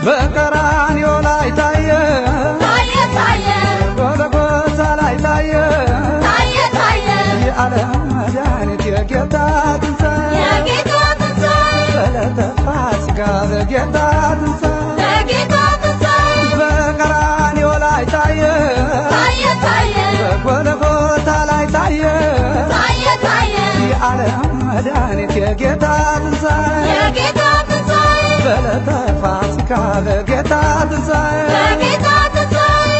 በቀራንዮ ላይ ታየ ታየ ታየ ጎልጎታ ላይ ታየ ታየ ታየ የዓለም መድኃኒት የጌታ ትንሣኤ የጌታ ትንሣኤ በዕለተ ፋሲካ በጌታ ትንሣኤ የጌታ ትንሣኤ በቀራንዮ ላይ ታየ ታየ ታየ በጎልጎታ ላይ ታየ ታየ ታየ የዓለም መድኃኒት የጌታ ትንሣኤ የጌታ ትንሣኤ በዕለተ ፋሲካ በጌታ ትንሣኤ የጌታ ትንሣኤ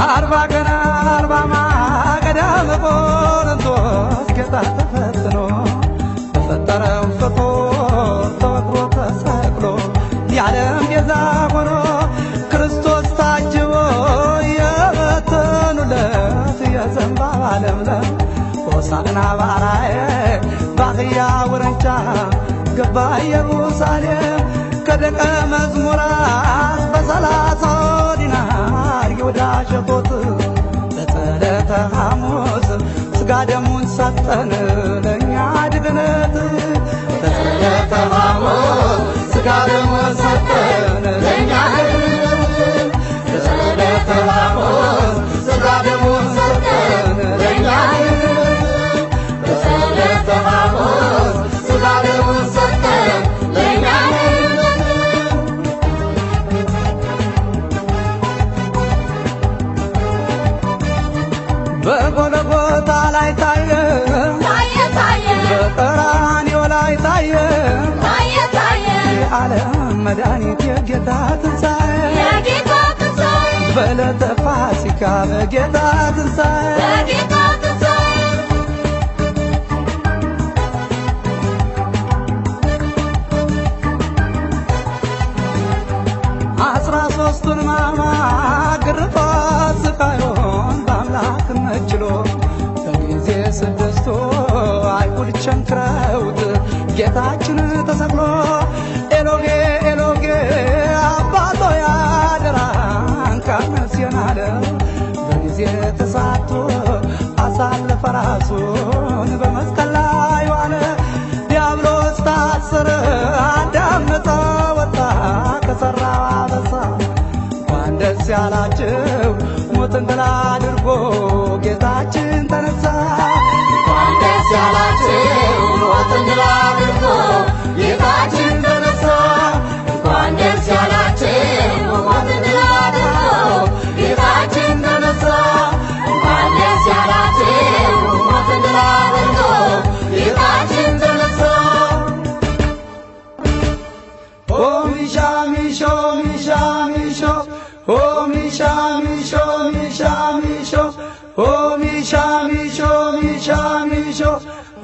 አርባ ቀን አርባ ማገዳ በቆሮንቶስ ጌታ ተፈትኖ በፈጠረው ፍጡር ተወግሮ ተሰቅሎ የዓለም ቤዛ ሆኖ ክርስቶስ ታጅቦ የበተኑለት የዘንባባ ለምለም ሆሳዕና በአርያየ በአህያ ውርንጫ ገባ ኢየሩሳሌም ከደቀ መዝሙራት በ30 ዲናር ይሁዳ ሸጦት በዕለተ ሐሙስ ሥጋ ደሙን ሰጠን ለእኛ ድግነት በዕለተ ሐሙስ ሥጋ ደሙን ሰጠን ለእኛ ድግነት በዕለተ ሐሙስ ሥጋ ደሙን ሰጠን ለእኛ ድግነት በዕለተ ሐሙስ ሥጋ ደሙን ሰጠን ለእኛ በጎልጎታ ላይ ታየ ታየ ታየ በቀራንዮ ላይ ታየ ታየ ታየ የዓለም መድኃኒት የጌታ ትንሣኤ የጌታ ትንሣኤ በዕለተ ፋሲካ በጌታ ትንሣኤ የጌታ ትንሣኤ 13ቱን ሕማማት ግርፋት ስቃዩን በአምላክነት ችሎ በጊዜ ስድስቱ አይሁድ ቸንክረውት ጌታችን ተሰቅሎ ኤሎጌ ኤሎጌ አባቶ ያደራን ካነስየን አለ በጊዜ ተሳቶ አሳለፈ ራሱን በመስቀል ላይ ዋለ ዲያብሎስ ታሰረ አዳም ነፃ ወጣ ከሠራው አበሳ እንኳን ደስ ያላችሁ ሞትን ድል አድርጎ ጌታችን ተነሳ እንኳን ደስ ያላችሁ ሞትን ድል አድርጎ ጌታችን ተነሳ እንኳን ደስ ያላችሁ ሞትን ድል አድርጎ ጌታችን ተነሳ እንኳን ደስ ያላችሁ ሞትን ድል አድርጎ ጌታችን ተነሳ ኦ ሚሻ ሚሾ ሚሻ ሚሾ ኦ ሚሻ ሚሾ ሚሻ ሚሾ ኦ ሚሻ ሚሾ ሚሻ ሚሾ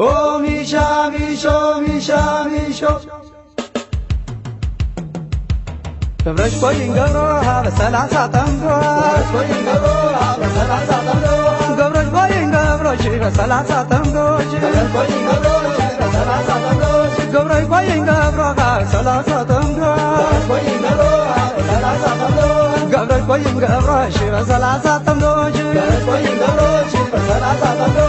ኦ ሚሻ ሚሾ ሚሻ ሚሾ ገብረሽ ቆይኝ ገብሮ በ30 ጠምዶ ገብረሽ ቆይኝ ገብሮ በ30 ጠምዶ ገብሮሽ ቆይኝ ገብሮሽ በ30 ጠምዶ ገብረሽ ቆይኝ ገብሮ በ30 ጠምዶ ገብሮሽ ቆይኝ ገብሮ በ30 ጠምዶ ገብረሽ ቆይኝ ገብሮ በ30 ጠምዶ ገብረሽ ቆይኝ ገብሮሽ በ30 ጠምዶ ገብረሽ ቆይኝ ገብሮሽ በ30 ጠምዶ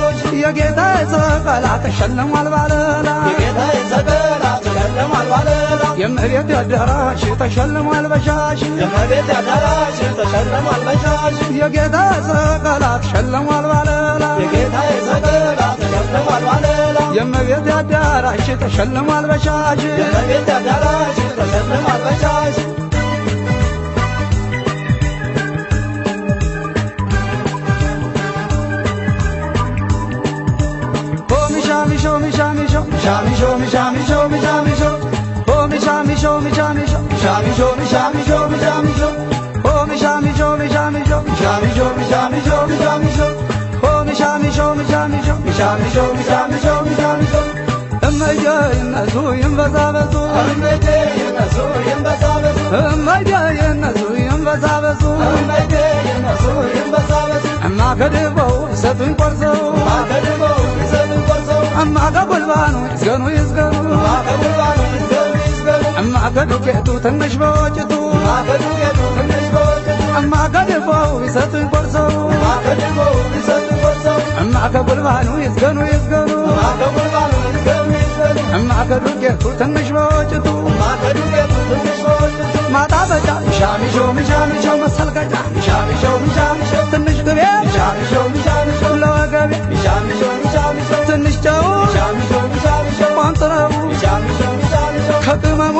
የጌታ ሰቀላ ተሸልሟል ባለላ የጌታ ሰቀላ ተሸልሟል ባለላ የእመቤት አዳራሽ ተሸልሟል በሻሽ የእመቤት አዳራሽ ተሸልሟል በሻሽ የጌታ ሰቀላ ተሸልሟል ባለላ የጌታ ሰቀላ ተሸልሟል ባለላ የእመቤት አዳራሽ ተሸልሟል በሻሽ የእመቤት አዳራሽ ተሸልሟል በሻሽ ሚሾ ሚሻ ሚሾ ሚሻ ሚሾ ሚሻ ሚሾ ሚሻ ሚሾ ኦ ሚሻ ሚሾ ሚሻ ሚሾ ሚሻ ሚሾ ሚሻ ሚሾ ሚሻ ሚሾ ኦ ሚሻ ሚሾ ሚሻ ሚሾ ሚሻ ሚሾ ሚሻ ሚሾ ሚሻ ሚሾ ኦ ሚሻ ሚሾ ሚሻ ሚሾ ሚሻ ሚሾ ሚሻ ሚሾ ሚሻ ሚሾ እመዬ ይነሱ ይንበዛ በሱ እመዬ ይነሱ ይንበዛ በሱ እመዬ ይነሱ ይንበዛ በሱ እመዬ ይነሱ ይንበዛ በሱ እማ ከድበው ይሰጡኝ ቆርሰው እማ ከድበው ይሰጡኝ ቆርሰው እማ ከጉልባኑ ይስገኑ ይስገኑ እማ ከጉልባኑ ይስገኑ ይስገኑ እማ ከዱቄቱ ትንሽ በወጭቱ እማ ከዱቄቱ ትንሽ በወጭቱ እማ ከድበው ይሰጡኝ ቆርሰው እማ ከድበው ይሰጡኝ ቆርሰው እማ ከጉልባኑ ይስገኑ ትንሽ በወጭቱ ማጣበጫ ሻሚሾ መሰልቀጫ ትንሽ ቅቤ ለወገቤ ትንሽ ጨው ቋንጥረቡ ከቅመሙ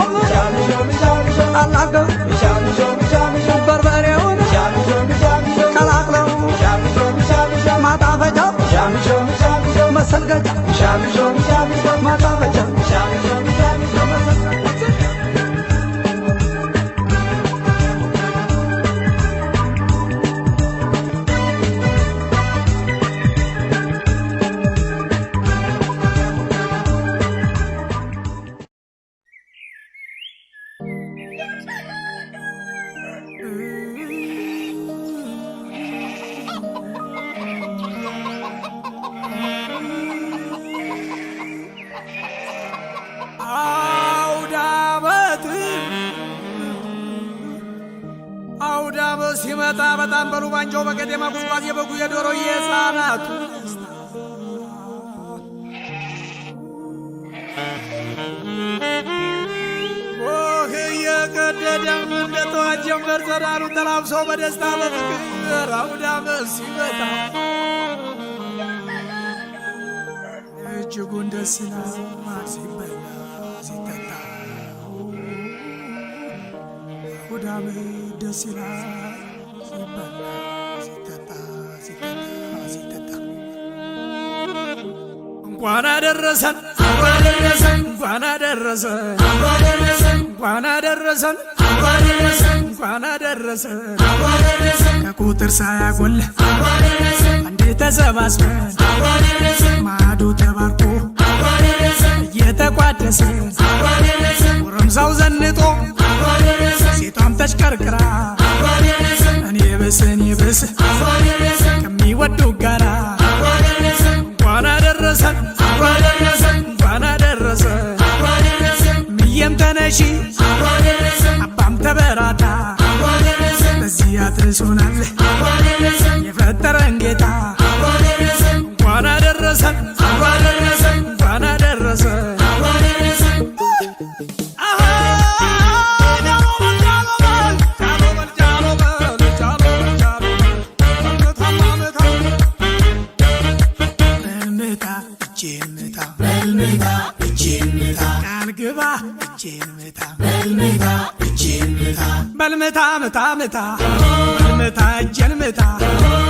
አላገው በርበሬውን ቀላቅለው ማጣፈጫው መሰልቀጫ ማጣፈጫ አውዳመት ሲመጣ በጣም በሉ ባንጃው በቀጤማ ጉዝጓዝ የበጉ የዶሮ የሕፃናቱ ኦህ እየቀደደም እንደተዋት ጀንበር ጸዳሉ ተላብሰው በደስታ በፍቅር አውዳመት ሲመጣ እጅጉን ደስ ይላል ሲበላ ሲጠጣ አውዳመት ደስ ይላል ሲበላ ሲጠጣ እንኳን አደረሰን እንኳን አደረሰን ከቁጥር ሳያጎል አንዴ ተሰባስበን ማዕዱ ተባርኮ እየተቋደሰ ጎረምሳው ዘንጦ ሴቷም ተሽከርክራ እኔ ብስ ከሚወዱ ጋራ እንኳን አደረሰን እንኳን አደረሰን ምየም ተነሺ አባም ተበራታ በዚህ አድርሶናል የፈጠረን ጌታ እንኳን አደረሰን እንኳን አደረሰን በልምታ ምታ በልምታ እጄን ምታ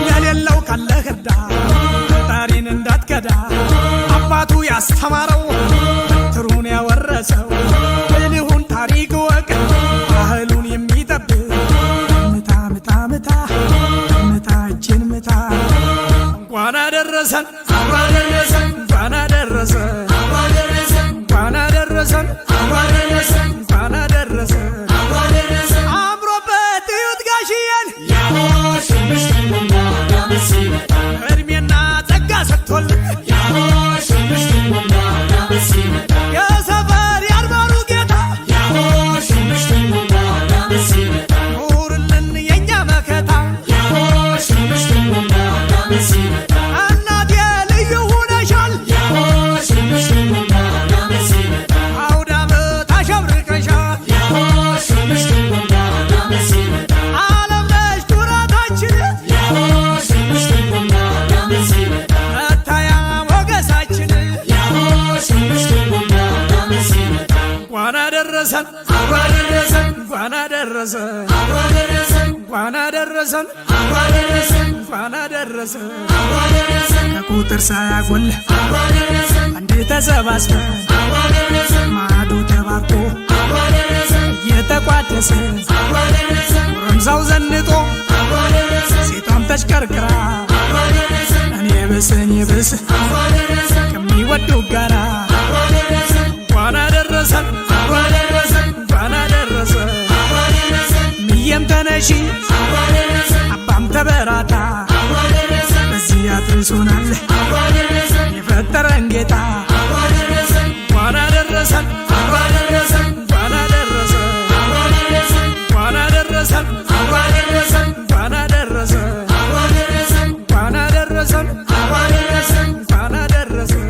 የሌለው ካለ ህዳ ፈጣሪን እንዳትከዳ አባቱ ያስተማረው በትሩን ያወረሰው ብልሁን ታሪክ ወቅ ባህሉን የሚጠብቅ ምታ እጄን ምታ እንኳን አደረሰን እንኳን አደረሰን እንኳን አደረሰን እንኳን አደረሰን አምሮበት እዩት ጋሽዬን እድሜና ጸጋ ሰጥቶልን የሰፈር ያድባሩ ጌታ ኑርልን የእኛ መከታ እናቴ ልዩ ሁነሻል አውዳመት አሸብርቀሻል ዓለም ነሽ ዱራታችን መታያ ሞገሳችን እንኳን አደረሰን እንኳን አደረሰን እንኳን አደረሰን ከቁጥር ሳያጎል አንዴ ተሰባስበን ማዕዱ ተባርኮ እየተቋደሰ ጎረምሳው ዘንጦ ሴቷም ተሽከርክራ እኔ ብስ ከሚወዱ ጋራ እንኳን አደረሰን እንኳን አደረሰን ምየም ተነሺ አባም ተበራታ በዚህ አድርሶናል የፈጠረን ጌታ እንኳን አደረሰን እንኳን አደረሰን እንኳን አደረሰን እንኳን አደረሰን እንኳን አደረሰን እንኳን አደረሰን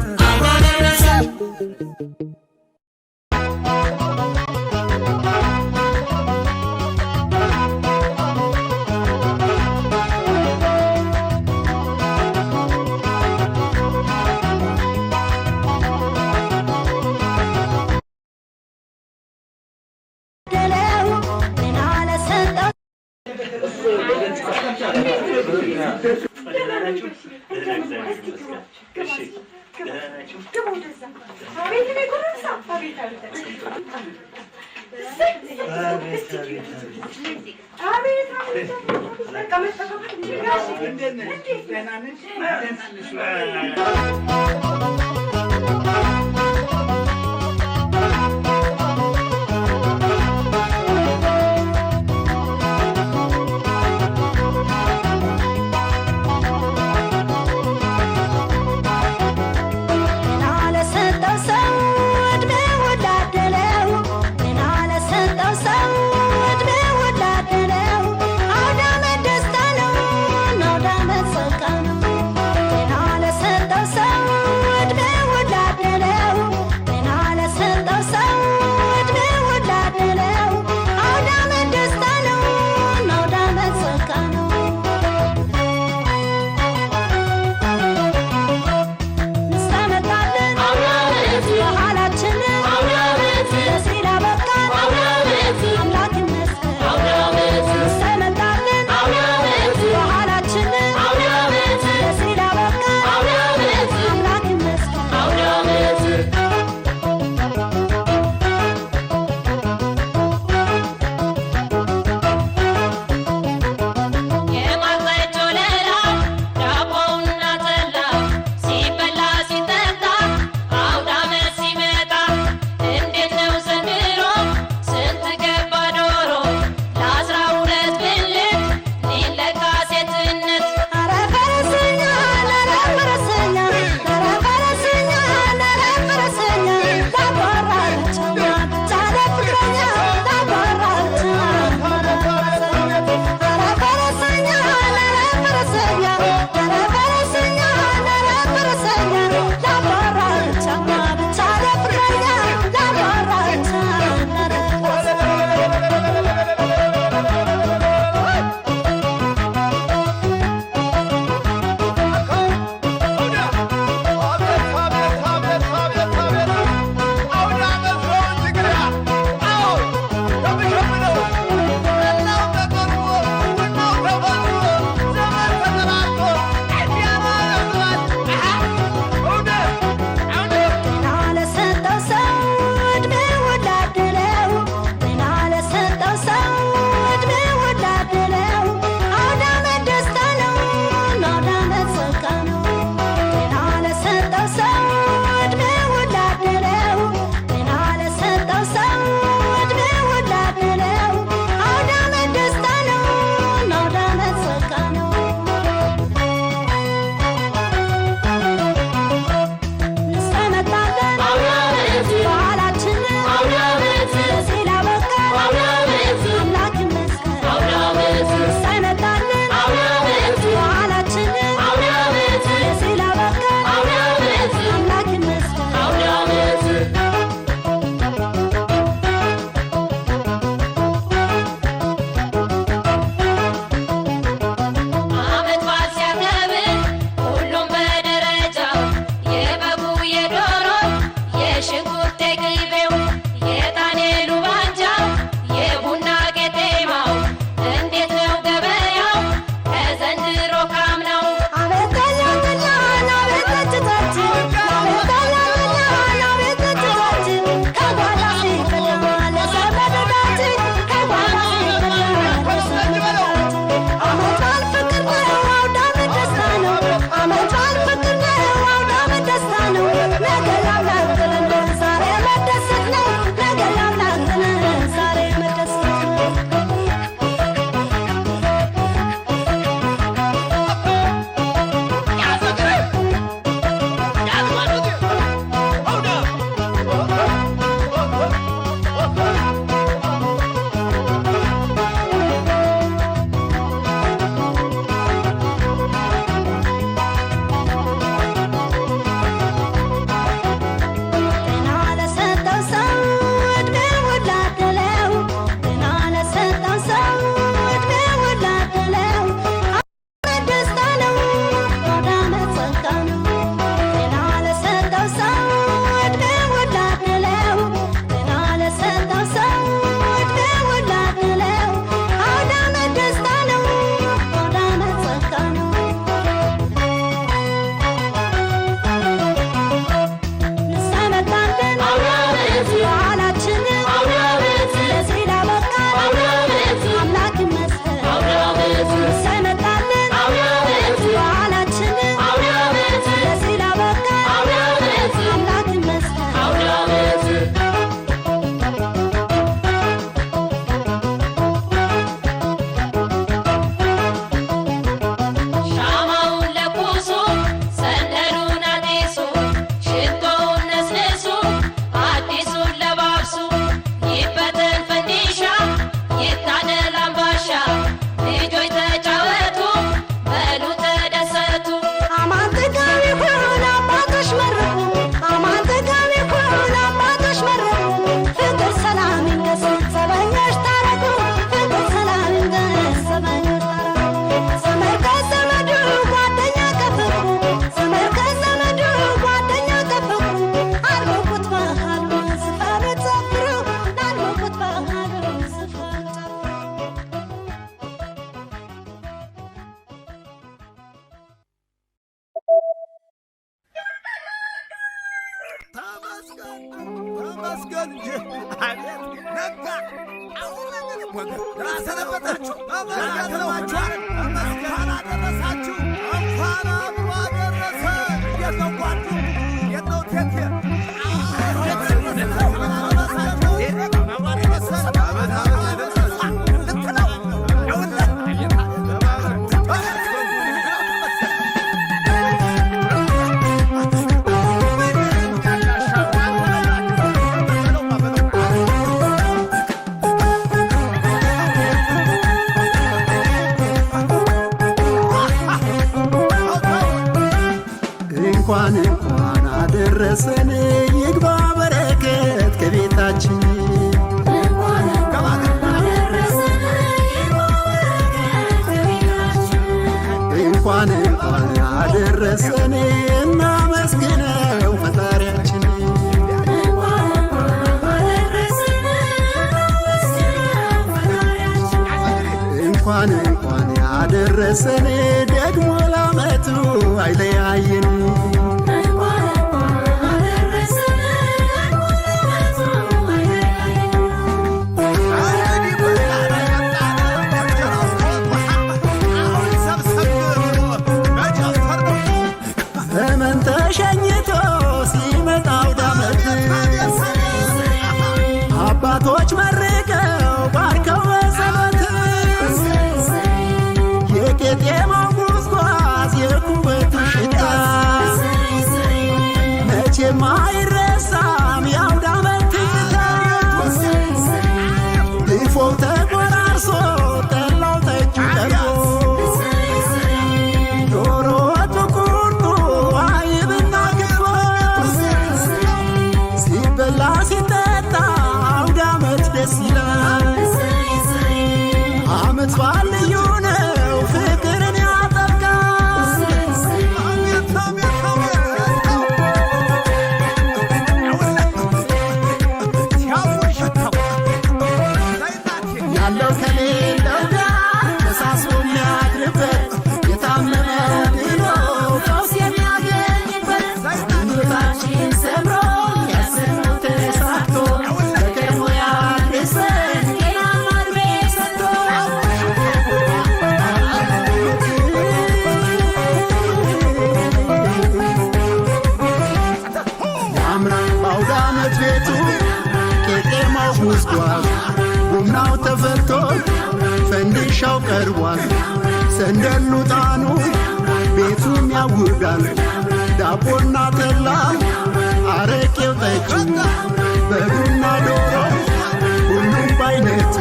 ተመስገን እንጂ አቤት ነጋ አሁን ራሰነበታችሁ እንኳን አደረሳችሁ እንኳን አብሮ አደረሰ። እንዴት ነው ጓዱ? እንዴት ነው ቴቴ? እንኳን አደረሰን ይግባ በረከት ከቤታችን እንኳን አደረሰን እናመስግነው ፈጣሪያችን እንኳን አደረሰን ደግሞ ለዓመቱ አይለያየን ዘመን ተሸኝቶ ሲመጣ አውደ ዓመት አባቶች መርቀው ባርከው በጸሎት የቄጤማው ጉዝጓዝ የኩበቱ ሽታ መቼም አይረሳም የአውደ ዓመት ትዝታ ድፎው ተቆራርሶ ጠላው ጠጁ ቀርቦ ዶሮ ወጡ ቁርጡ አይብና ክትፎ ሲበላ ሲጠጣ አውደ ዓመት ደስ ይላል። ዓመት በዓል ልዩ ነው ፍቅርን ያጠብቃል። ያለው ከሌለው ጋር ተሳስቦ የሚያድርበት የታመመ ድኖ ፈውስ የሚያገኝበት ሕይወታችን ሰምሮ ያሰብነው ተሳክቶ በቀድሞ ያድርሰን ጤናማ ዕድሜ ሰጥቶ ያምራል በአውደ ዓመት ቤቱ ቄጤማው ጉዝጓዝ ቡናው ተፈልቶ ፈንዲሻው ቀርቧል ሰንደሉ ጣኑ ቤቱም ያውዳል ዳቦና ጠላ አረቄው ጠጁ በቡና ዶሮ ሁሉም ባይነቱ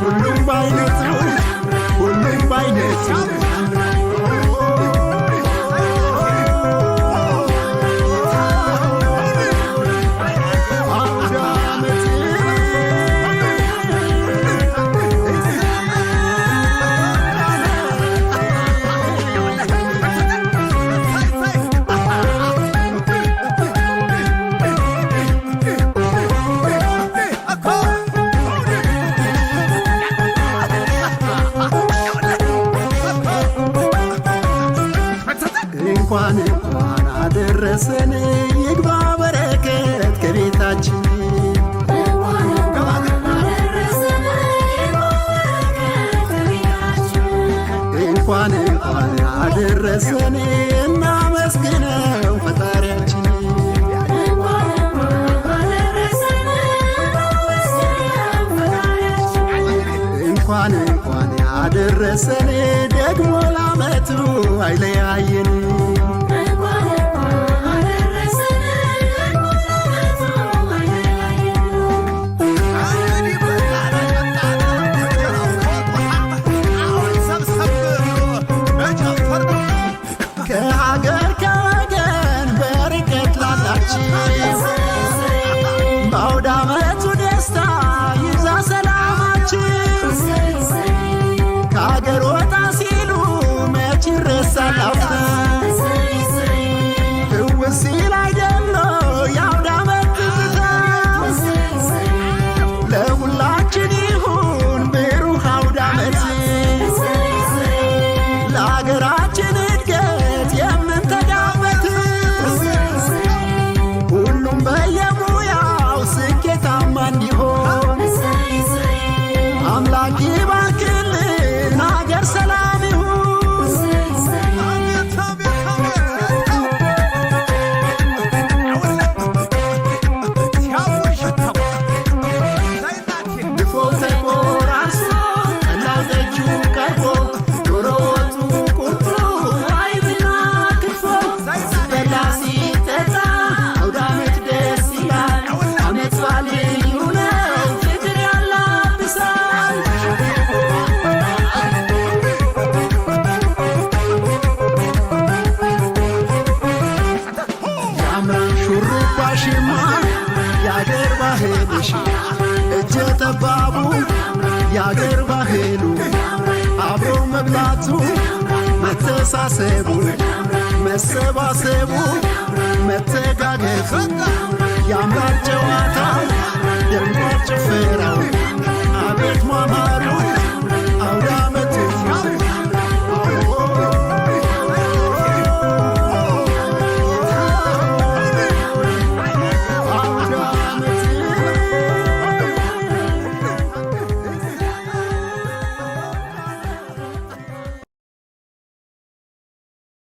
ሁሉም ባይነቱ ሁሉም ባይነቱ አውደ ዓመት እንኳን አደረሰን ይግባ በረከት ከቤታችን እንኳን አደረሰን እናመስግነው ፈጣሪያችን እንኳን አደረሰን ደግሞ ለዓመቱ አይለያየን ከሀገር ከወገን በርቀት ላላችሁ በአውደ ዓመቱ ደስታ ይብዛ ሰላማችሁ ከሀገር ወጣ ሲሉ መች ይረሳል አፍታ ትውስ ሲል አይደለ የአውደ ዓመት ትዝታ ለሁላችን ይሁን ብሩህ አውደ ዓመት ለሀገራችን እድገት የምንተጋበት ሁሉም በየ የአገር ባህሉ አብሮ መብላቱ መተሳሰቡ መሰባሰቡ መተጋገፉ ያምራል ጨዋታ